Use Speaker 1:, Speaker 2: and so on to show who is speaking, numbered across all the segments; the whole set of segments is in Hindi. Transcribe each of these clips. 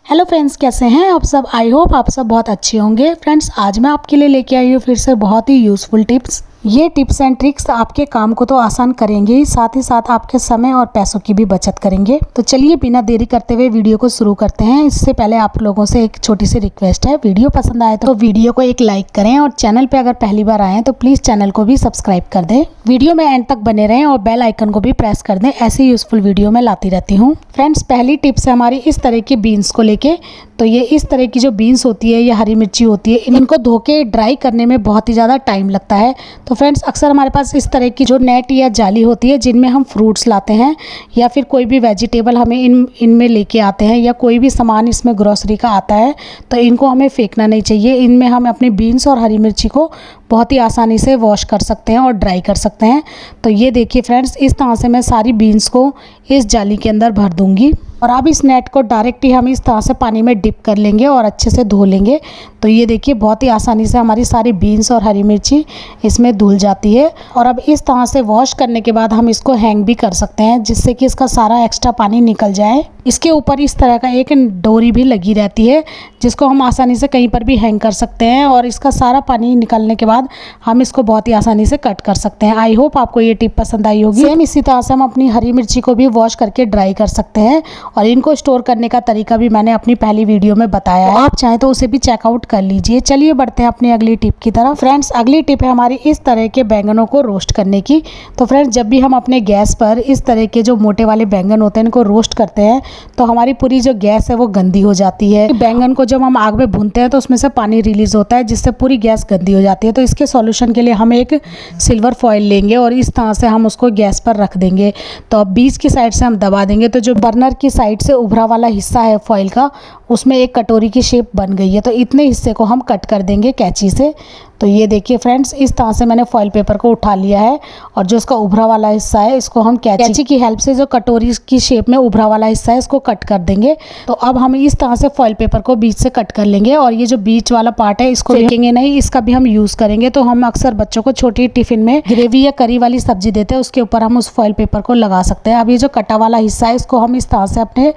Speaker 1: हेलो फ्रेंड्स, कैसे हैं आप सब। आई होप आप सब बहुत अच्छे होंगे। फ्रेंड्स, आज मैं आपके लिए लेके आई हूँ फिर से बहुत ही यूज़फुल टिप्स। ये टिप्स एंड ट्रिक्स आपके काम को तो आसान करेंगे ही, साथ ही साथ आपके समय और पैसों की भी बचत करेंगे। तो चलिए बिना देरी करते हुए वीडियो को शुरू करते हैं। इससे पहले आप लोगों से एक छोटी सी रिक्वेस्ट है, वीडियो पसंद आए तो वीडियो को एक लाइक करें और चैनल पे अगर पहली बार आए तो प्लीज़ चैनल को भी सब्सक्राइब कर दें। वीडियो में एंड तक बने रहें और बेल आइकन को भी प्रेस कर दें। ऐसी यूजफुल वीडियो मैं लाती रहती हूँ। फ्रेंड्स, पहली टिप्स है हमारी इस तरह की बीन्स को लेके। तो ये इस तरह की जो बीन्स होती है या हरी मिर्ची होती है, इनको धो के ड्राई करने में बहुत ही ज़्यादा टाइम लगता है। तो फ्रेंड्स, अक्सर हमारे पास इस तरह की जो नेट या जाली होती है जिनमें हम फ्रूट्स लाते हैं या फिर कोई भी वेजिटेबल हमें इनमें लेके आते हैं या कोई भी सामान इसमें ग्रोसरी का आता है, तो इनको हमें फेंकना नहीं चाहिए। इनमें हम अपने बीन्स और हरी मिर्ची को बहुत ही आसानी से वॉश कर सकते हैं और ड्राई कर सकते हैं। तो ये देखिए फ्रेंड्स, इस तरह से मैं सारी बीन्स को इस जाली के अंदर भर दूंगी और अब इस नेट को डायरेक्ट ही हम इस तरह से पानी में डिप कर लेंगे और अच्छे से धो लेंगे। तो ये देखिए बहुत ही आसानी से हमारी सारी बीन्स और हरी मिर्ची इसमें धुल जाती है। और अब इस तरह से वॉश करने के बाद हम इसको हैंग भी कर सकते हैं, जिससे कि इसका सारा एक्स्ट्रा पानी निकल जाए। इसके ऊपर इस तरह का एक डोरी भी लगी रहती है जिसको हम आसानी से कहीं पर भी हैंग कर सकते हैं और इसका सारा पानी निकलने के बाद हम इसको बहुत ही आसानी से कट कर सकते हैं। आई होप आपको ये टिप पसंद आई होगी। सेम इसी तरह से हम अपनी हरी मिर्ची को भी वॉश करके ड्राई कर सकते हैं और इनको स्टोर करने का तरीका भी मैंने अपनी पहली वीडियो में बताया है, आप चाहें तो उसे भी चेकआउट कर लीजिए। चलिए बढ़ते हैं अपनी अगली टिप की तरफ। फ्रेंड्स, अगली टिप है हमारी इस तरह के बैंगनों को रोस्ट करने की। तो फ्रेंड्स, जब भी हम अपने गैस पर इस तरह के जो मोटे वाले बैंगन होते हैं इनको रोस्ट करते हैं तो हमारी पूरी जो गैस है वो गंदी हो जाती है। बैंगन को जब हम आग में भूनते हैं तो उसमें से पानी रिलीज होता है जिससे पूरी गैस गंदी हो जाती है। तो इसके सॉल्यूशन के लिए हम एक सिल्वर फॉइल लेंगे और इस तरह से हम उसको गैस पर रख देंगे। तो अब बीच की साइड से हम दबा देंगे तो जो बर्नर की साइड से उभरा वाला हिस्सा है फॉइल का, उसमें एक कटोरी की शेप बन गई है। तो इतने हिस्से को हम कट कर देंगे कैंची से। तो ये देखिए फ्रेंड्स, इस तरह से मैंने फॉइल पेपर को उठा लिया है और जो इसका उभरा वाला हिस्सा है इसको हम कैंची की हेल्प से जो कटोरी की शेप में उभरा वाला हिस्सा है इसको कट कर देंगे। तो अब हम इस तरह से फॉइल पेपर को बीच से कट कर लेंगे और ये जो बीच वाला पार्ट है इसको फेंकेंगे नहीं, इसका भी हम यूज़ करेंगे। तो हम अक्सर बच्चों को छोटी टिफिन में ग्रेवी या करी वाली सब्जी देते हैं, उसके ऊपर हम उस फॉइल पेपर को लगा सकते हैं। अब ये जो कटा वाला हिस्सा है इसको हम इस तरह से अपने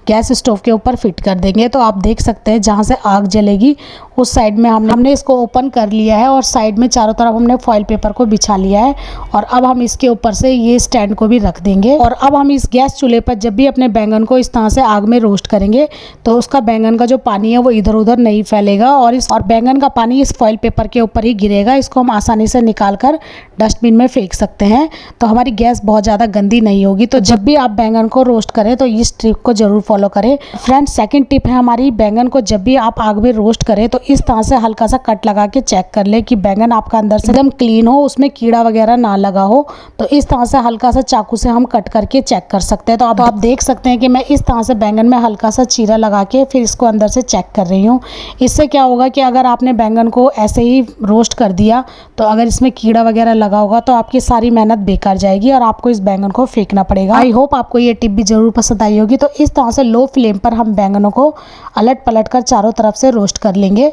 Speaker 1: गैस स्टोव के ऊपर फिट कर देंगे। तो आप देख सकते हैं जहाँ से आग जलेगी उस साइड में हमने इसको ओपन कर लिया है और साइड में चारों तरफ हमने फॉइल पेपर को बिछा लिया है। और अब हम इसके ऊपर से ये स्टैंड को भी रख देंगे। और अब हम इस गैस चूल्हे पर जब भी अपने बैंगन को इस तरह से आग में रोस्ट करेंगे तो उसका बैंगन का जो पानी है वो इधर उधर नहीं फैलेगा और बैंगन का पानी इस फॉइल पेपर के ऊपर ही गिरेगा। इसको हम आसानी से निकाल कर डस्टबिन में फेंक सकते हैं। तो हमारी गैस बहुत ज़्यादा गंदी नहीं होगी। तो जब भी आप बैंगन को रोस्ट करें तो इस ट्रिक को जरूर फॉलो करें। फ्रेंड्स, सेकंड टिप है हमारी, बैंगन को जब भी आप आग में रोस्ट करें तो इस तरह से हल्का सा कट लगा के चेक कर ले कि बैंगन आपका अंदर से एकदम क्लीन हो, उसमें कीड़ा वगैरह ना लगा हो। तो इस तरह से हल्का सा चाकू से हम कट करके चेक कर सकते हैं। तो अब आप देख सकते हैं कि मैं इस तरह से बैंगन में हल्का सा चीरा लगा के फिर इसको अंदर से चेक कर रही हूँ। इससे क्या होगा कि अगर आपने बैंगन को ऐसे ही रोस्ट कर दिया तो अगर इसमें कीड़ा वगैरह लगा होगा तो आपकी सारी मेहनत बेकार जाएगी और आपको इस बैंगन को फेंकना पड़ेगा। आई होप आपको ये टिप भी जरूर पसंद आई होगी। तो इस तरह से लो फ्लेम पर हम बैंगनों को अलट पलट कर चारों तरफ से रोस्ट कर लेंगे।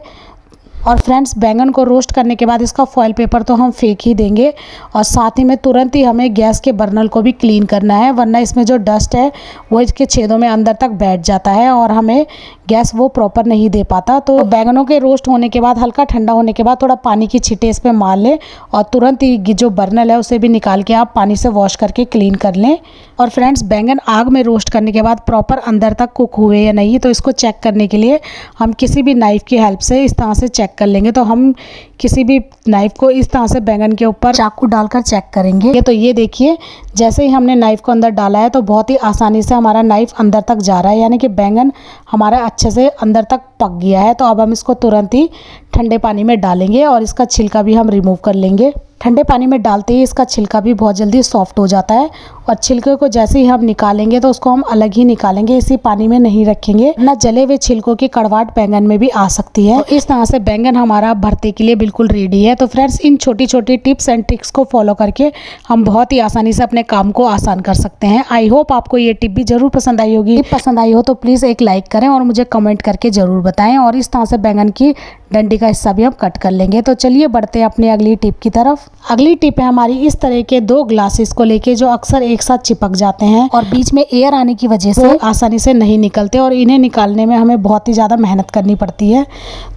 Speaker 1: और फ्रेंड्स, बैंगन को रोस्ट करने के बाद इसका फॉइल पेपर तो हम फेंक ही देंगे और साथ ही में तुरंत ही हमें गैस के बर्नल को भी क्लीन करना है, वरना इसमें जो डस्ट है वो इसके छेदों में अंदर तक बैठ जाता है और हमें गैस वो प्रॉपर नहीं दे पाता। तो बैंगनों के रोस्ट होने के बाद हल्का ठंडा होने के बाद थोड़ा पानी की छींटे इस पर मार लें और तुरंत ही जो बर्नल है उसे भी निकाल के आप पानी से वॉश करके क्लीन कर लें। और फ्रेंड्स, बैंगन आग में रोस्ट करने के बाद प्रॉपर अंदर तक कुक हुए या नहीं, तो इसको चेक करने के लिए हम किसी भी नाइफ़ की हेल्प से इस तरह से चेक कर लेंगे। तो हम किसी भी नाइफ़ को इस तरह से बैंगन के ऊपर चाकू डालकर चेक करेंगे। तो ये देखिए, जैसे ही हमने नाइफ़ को अंदर डाला है तो बहुत ही आसानी से हमारा नाइफ़ अंदर तक जा रहा है, यानी कि बैंगन हमारा अच्छे से अंदर तक पक गया है। तो अब हम इसको तुरंत ही ठंडे पानी में डालेंगे और इसका छिलका भी हम रिमूव कर लेंगे। ठंडे पानी में डालते ही इसका छिलका भी बहुत जल्दी सॉफ्ट हो जाता है और छिलके को जैसे ही हम निकालेंगे तो उसको हम अलग ही निकालेंगे, इसी पानी में नहीं रखेंगे, ना जले हुए छिलकों की कड़वाहट बैंगन में भी आ सकती है। तो इस तरह से बैंगन हमारा भरते के लिए बिल्कुल बिल्कुल रेडी है। तो फ्रेंड्स, इन छोटी छोटी टिप्स एंड ट्रिक्स को फॉलो करके हम बहुत ही आसानी से अपने काम को आसान कर सकते हैं। आई होप आपको ये टिप भी जरूर पसंद आई होगी। टिप पसंद आई हो तो प्लीज़ एक लाइक करें और मुझे कमेंट करके ज़रूर बताएं। और इस तरह से बैंगन की डंडी का हिस्सा भी हम कट कर लेंगे। तो चलिए बढ़ते हैं अपनी अगली टिप की तरफ। अगली टिप है हमारी इस तरह के 2 ग्लासेस को लेके जो अक्सर एक साथ चिपक जाते हैं और बीच में एयर आने की वजह से आसानी से नहीं निकलते और इन्हें निकालने में हमें बहुत ही ज़्यादा मेहनत करनी पड़ती है।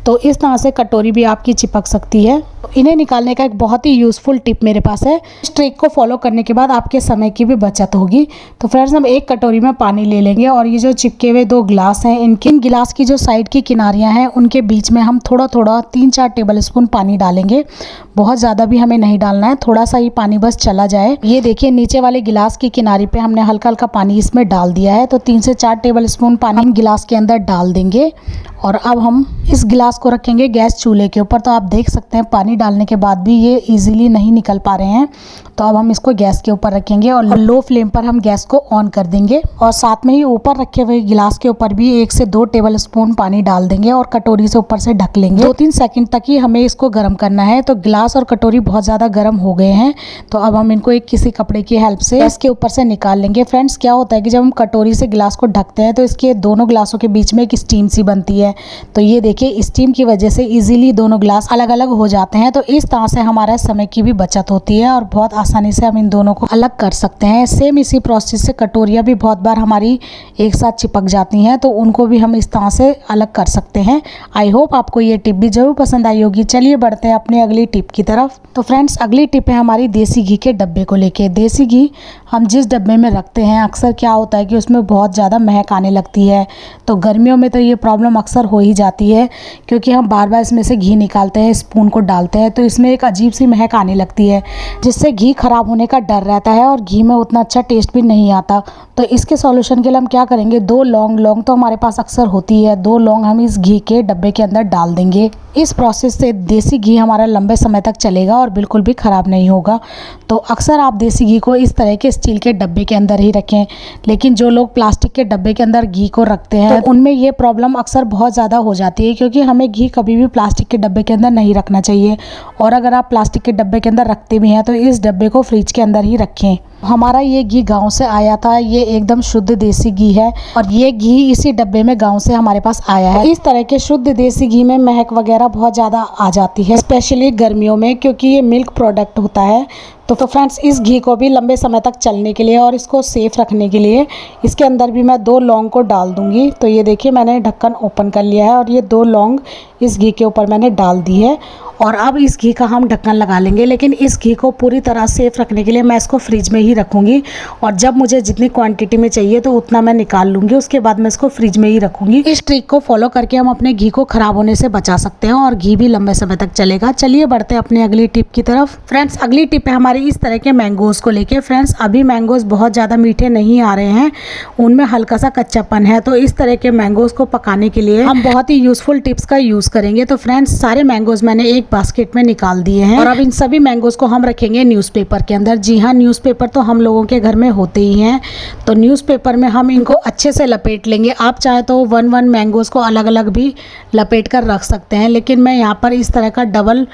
Speaker 1: तो इस तरह से कटोरी भी आपकी चिपक सकती है। इन्हें निकालने का एक बहुत ही यूज़फुल टिप मेरे पास है। इस ट्रिक को फॉलो करने के बाद आपके समय की भी बचत होगी। तो फ्रेंड्स, हम एक कटोरी में पानी ले लेंगे और ये जो चिपके हुए 2 गिलास हैं, इन गिलास की जो साइड की किनारियां हैं उनके बीच में हम थोड़ा थोड़ा 3-4 टेबल स्पून पानी डालेंगे। बहुत ज़्यादा भी हमें नहीं डालना है, थोड़ा सा ही पानी बस चला जाए। ये देखिए, नीचे वाले गिलास की किनारी पे हमने हल्का हल्का पानी इसमें डाल दिया है। तो 3 से 4 टेबल स्पून पानी हम गिलास के अंदर डाल देंगे और अब हम इस गिलास को रखेंगे गैस चूल्हे के ऊपर। तो आप देख सकते हैं पानी डालने के बाद भी ये इजीली नहीं निकल पा रहे हैं। तो अब हम इसको गैस के ऊपर रखेंगे और लो फ्लेम पर हम गैस को ऑन कर देंगे और साथ में ही ऊपर रखे हुए गिलास के ऊपर भी 1 से 2 टेबल स्पून पानी डाल देंगे और कटोरी से ऊपर से ढक लेंगे। 2-3 सेकंड तक ही हमें इसको गर्म करना है। तो गिलास और कटोरी बहुत ज़्यादा गर्म हो गए हैं। तो अब हम इनको एक किसी कपड़े की हेल्प से गैस के ऊपर से निकाल लेंगे। फ्रेंड्स, क्या होता है कि जब हम कटोरी से गिलास को ढकते हैं तो इसके दोनों गिलासों के बीच में एक स्टीम सी बनती है। तो ये देखिए, स्टीम की वजह से इजीली दोनों गिलास अलग अलग हो जाते हैं। तो इस तरह से हमारा समय की भी बचत होती है और बहुत आसानी से हम इन दोनों को अलग कर सकते हैं। सेम इसी प्रोसेस से कटोरियाँ भी बहुत बार हमारी एक साथ चिपक जाती हैं, तो उनको भी हम इस तरह से अलग कर सकते हैं। आई होप आपको ये टिप भी जरूर पसंद आई होगी। चलिए बढ़ते हैं अपनी अगली टिप की तरफ। तो फ्रेंड्स, अगली टिप है हमारी देसी घी के डब्बे को लेके। देसी घी हम जिस डब्बे में रखते हैं अक्सर क्या होता है कि उसमें बहुत ज़्यादा महक आने लगती है। तो गर्मियों में तो ये प्रॉब्लम अक्सर हो ही जाती है क्योंकि हम बार बार इसमें से घी निकालते हैं, स्पून को डालते हैं, तो इसमें एक अजीब सी महक आने लगती है जिससे घी खराब होने का डर रहता है और घी में उतना अच्छा टेस्ट भी नहीं आता। तो इसके सॉल्यूशन के लिए हम क्या करेंगे, 2 लौंग तो हमारे पास अक्सर होती है, 2 लौंग हम इस घी के डब्बे के अंदर डाल देंगे। इस प्रोसेस से देसी घी हमारा लंबे समय तक चलेगा और बिल्कुल भी ख़राब नहीं होगा। तो अक्सर आप देसी घी को इस तरह के स्टील के डब्बे के अंदर ही रखें, लेकिन जो लोग प्लास्टिक के डब्बे के अंदर घी को रखते हैं तो उनमें ये प्रॉब्लम अक्सर बहुत ज़्यादा हो जाती है क्योंकि हमें घी कभी भी प्लास्टिक के डब्बे के अंदर नहीं रखना चाहिए। और अगर आप प्लास्टिक के डब्बे के अंदर रखते भी हैं तो इस डब्बे को फ्रिज के अंदर ही रखें। हमारा ये घी गांव से आया था, ये एकदम शुद्ध देसी घी है और ये घी इसी डब्बे में गांव से हमारे पास आया है। इस तरह के शुद्ध देसी घी में महक वगैरह बहुत ज़्यादा आ जाती है, स्पेशली गर्मियों में, क्योंकि ये मिल्क प्रोडक्ट होता है। तो फ्रेंड्स, इस घी को भी लंबे समय तक चलने के लिए और इसको सेफ रखने के लिए इसके अंदर भी मैं 2 लौंग को डाल दूंगी। तो ये देखिए, मैंने ढक्कन ओपन कर लिया है और ये 2 लौंग इस घी के ऊपर मैंने डाल दी है और अब इस घी का हम ढक्कन लगा लेंगे। लेकिन इस घी को पूरी तरह सेफ रखने के लिए मैं इसको फ्रिज में ही रखूँगी और जब मुझे जितनी क्वांटिटी में चाहिए तो उतना मैं निकाल लूँगी, उसके बाद मैं इसको फ्रिज में ही रखूँगी। इस ट्रिक को फॉलो करके हम अपने घी को ख़राब होने से बचा सकते हैं और घी भी लंबे समय तक चलेगा। चलिए बढ़ते हैं अपनी अगली टिप की तरफ। फ्रेंड्स, अगली टिप है हमारी इस तरह के मैंगोज़ को लेके। फ्रेंड्स, अभी मैंगोज़ बहुत ज़्यादा मीठे नहीं आ रहे हैं, उनमें हल्का सा कच्चापन है। तो इस तरह के मैंगोज़ को पकाने के लिए हम बहुत ही यूज़फुल टिप्स का यूज़ करेंगे। तो फ्रेंड्स, सारे मैंगोज़ मैंने एक बास्केट में निकाल दिए हैं और अब इन सभी मैंगोज़ को हम रखेंगे न्यूज़पेपर के अंदर। जी हाँ, न्यूज़पेपर तो हम लोगों के घर में होते ही हैं। तो न्यूज़पेपर में हम इनको अच्छे से लपेट लेंगे। आप चाहे तो 1-1 मैंगोज़ को अलग अलग भी लपेट कर रख सकते हैं, लेकिन मैं यहाँ पर इस तरह का डबल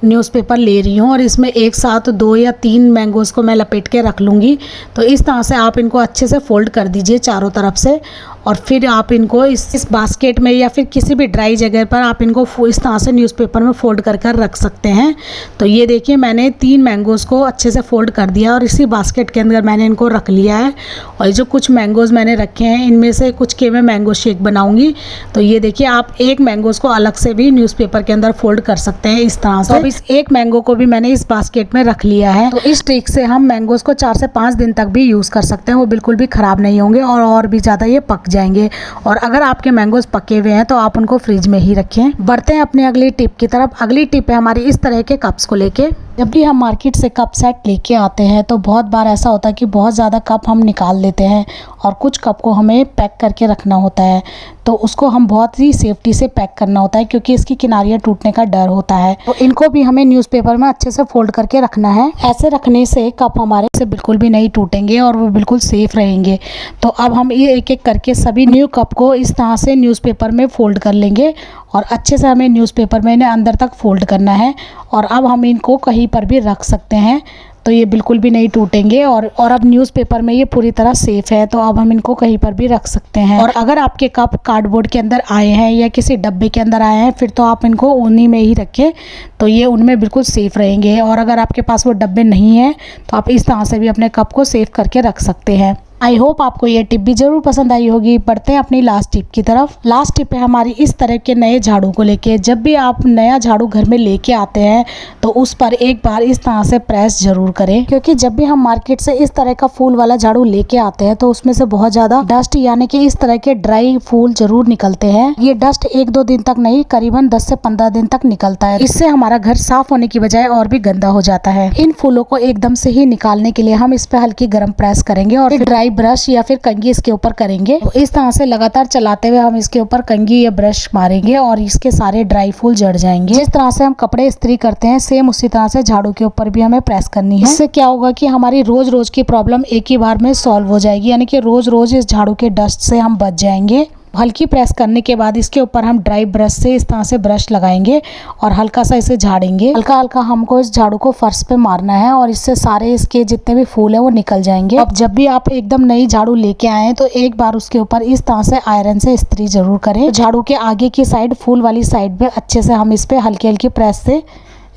Speaker 1: न्यूज़पेपर ले रही हूँ और इसमें एक साथ 2 या 3 मैंगोज़ को मैं लपेट के रख लूँगी। तो इस तरह से आप इनको अच्छे से फोल्ड कर दीजिए चारों तरफ से और फिर आप इनको इस बास्केट में या फिर किसी भी ड्राई जगह पर आप इनको इस तरह से न्यूज़पेपर में फोल्ड कर कर रख सकते हैं। तो ये देखिए, मैंने 3 मैंगोज़ को अच्छे से फोल्ड कर दिया और इसी बास्केट के अंदर मैंने इनको रख लिया है। और जो कुछ मैंगोज़ मैंने रखे हैं इनमें से कुछ के मैं मैंगो शेक बनाऊँगी। तो ये देखिए, आप एक मैंगोज़ को अलग से भी न्यूज़पेपर के अंदर फोल्ड कर सकते हैं इस तरह से। इस एक मैंगो को भी मैंने इस बास्केट में रख लिया है। तो इस ट्रिक से हम मैंगोज़ को 4 से 5 दिन तक भी यूज़ कर सकते हैं, वो बिल्कुल भी ख़राब नहीं होंगे और भी ज़्यादा ये पक जाएंगे। और अगर आपके मैंगोज़ पके हुए हैं तो आप उनको फ्रिज में ही रखें। बढ़ते हैं अपनी अगली टिप की तरफ। अगली टिप है हमारी इस तरह के कप्स को लेके। जब भी हम मार्केट से कप सेट लेके आते हैं तो बहुत बार ऐसा होता है कि बहुत ज़्यादा कप हम निकाल देते हैं और कुछ कप को हमें पैक करके रखना होता है, तो उसको हम बहुत ही सेफ्टी से पैक करना होता है क्योंकि इसकी किनारियाँ टूटने का डर होता है। तो इनको भी हमें न्यूज़पेपर में अच्छे से फोल्ड करके रखना है। ऐसे रखने से कप हमारे से बिल्कुल भी नहीं टूटेंगे और वो बिल्कुल सेफ रहेंगे। तो अब हम ये एक एक करके सभी न्यू कप को इस तरह से न्यूज़पेपर में फोल्ड कर लेंगे और अच्छे से हमें न्यूज़पेपर में इन्हें अंदर तक फोल्ड करना है। और अब हम इनको कहीं पर भी रख सकते हैं, तो ये बिल्कुल भी नहीं टूटेंगे और अब न्यूज़पेपर में ये पूरी तरह सेफ है, तो अब हम इनको कहीं पर भी रख सकते हैं। और अगर आपके कप कार्डबोर्ड के अंदर आए हैं या किसी डब्बे के अंदर आए हैं, फिर तो आप इनको उन्हीं में ही रखें, तो ये उनमें बिल्कुल सेफ़ रहेंगे। और अगर आपके पास वो डब्बे नहीं हैं तो आप इस तरह से भी अपने कप को सेफ करके रख सकते हैं। आई होप आपको ये टिप भी ज़रूर पसंद आई होगी। बढ़ते हैं अपनी लास्ट टिप की तरफ। लास्ट टिप है हमारी इस तरह के नए झाड़ू को लेके। जब भी आप नया झाड़ू घर में लेके आते हैं तो उस पर एक बार इस तरह से प्रेस ज़रूर करें, क्योंकि जब भी हम मार्केट से इस तरह का फूल वाला झाड़ू लेके आते हैं तो उसमें से बहुत ज़्यादा डस्ट यानी कि इस तरह के ड्राई फूल जरूर निकलते हैं। ये डस्ट 1-2 दिन तक नहीं, करीबन 10 से 15 दिन तक निकलता है। इससे हमारा घर साफ होने की बजाय और भी गंदा हो जाता है। इन फूलों को एकदम से ही निकालने के लिए हम इस पे हल्की गर्म प्रेस करेंगे और ड्राई ब्रश या फिर कंघी इसके ऊपर करेंगे। तो इस तरह से लगातार चलाते हुए हम इसके ऊपर कंघी या ब्रश मारेंगे और इसके सारे ड्राई फूल जड़ जाएंगे। जिस तरह से हम कपड़े इस्त्री करते हैं सेम उसी तरह से झाड़ू के ऊपर भी हमें प्रेस करनी है। इससे क्या होगा कि हमारी रोज रोज की प्रॉब्लम एक ही बार में सॉल्व हो जाएगी, यानी कि रोज रोज इस झाड़ू के डस्ट से हम बच जाएंगे। हल्की प्रेस करने के बाद इसके ऊपर हम ड्राई ब्रश से इस तरह से ब्रश लगाएंगे और हल्का सा इसे झाड़ेंगे। हल्का हल्का हमको इस झाड़ू को फर्श पे मारना है और इससे सारे इसके जितने भी फूल है वो निकल जाएंगे। अब जब भी आप एकदम नई झाड़ू लेके आए तो एक बार उसके ऊपर इस तरह से आयरन से इस्त्री जरूर करें। झाड़ू के आगे की साइड, फूल वाली साइड पे अच्छे से हम इस पे हल्की हल्की प्रेस से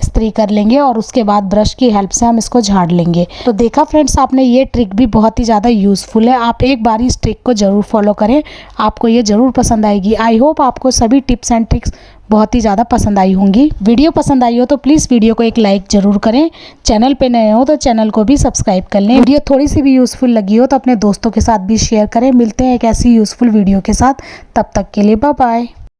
Speaker 1: इस्त्री कर लेंगे और उसके बाद ब्रश की हेल्प से हम इसको झाड़ लेंगे। तो देखा फ्रेंड्स, आपने ये ट्रिक भी बहुत ही ज़्यादा यूज़फुल है। आप एक बार इस ट्रिक को ज़रूर फॉलो करें, आपको ये ज़रूर पसंद आएगी। आई होप आपको सभी टिप्स एंड ट्रिक्स बहुत ही ज़्यादा पसंद आई होंगी। वीडियो पसंद आई हो तो प्लीज़ वीडियो को एक लाइक ज़रूर करें। चैनल पे नए हो तो चैनल को भी सब्सक्राइब कर लें। वीडियो थोड़ी सी भी यूज़फुल लगी हो तो अपने दोस्तों के साथ भी शेयर करें। मिलते हैं एक ऐसी यूज़फुल वीडियो के साथ, तब तक के लिए बाय बाय।